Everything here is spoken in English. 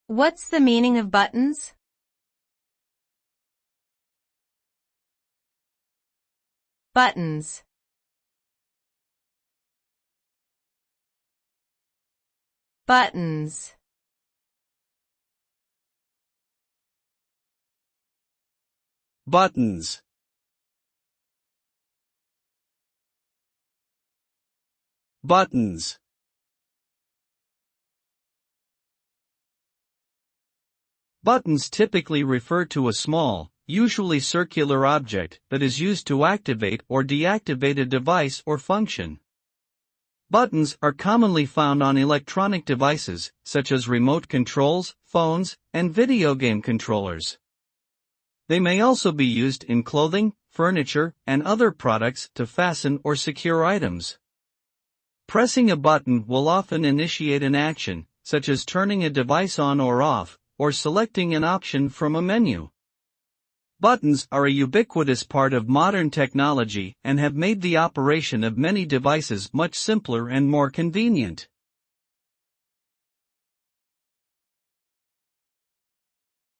What's the meaning of buttons? Buttons. Buttons. Buttons. Buttons. Buttons typically refer to a small, usually circular object that is used to activate or deactivate a device or function. Buttons are commonly found on electronic devices, such as remote controls, phones, and video game controllers. They may also be used in clothing, furniture, and other products to fasten or secure items. Pressing a button will often initiate an action, such as turning a device on or off, or selecting an option from a menu. Buttons are a ubiquitous part of modern technology and have made the operation of many devices much simpler and more convenient.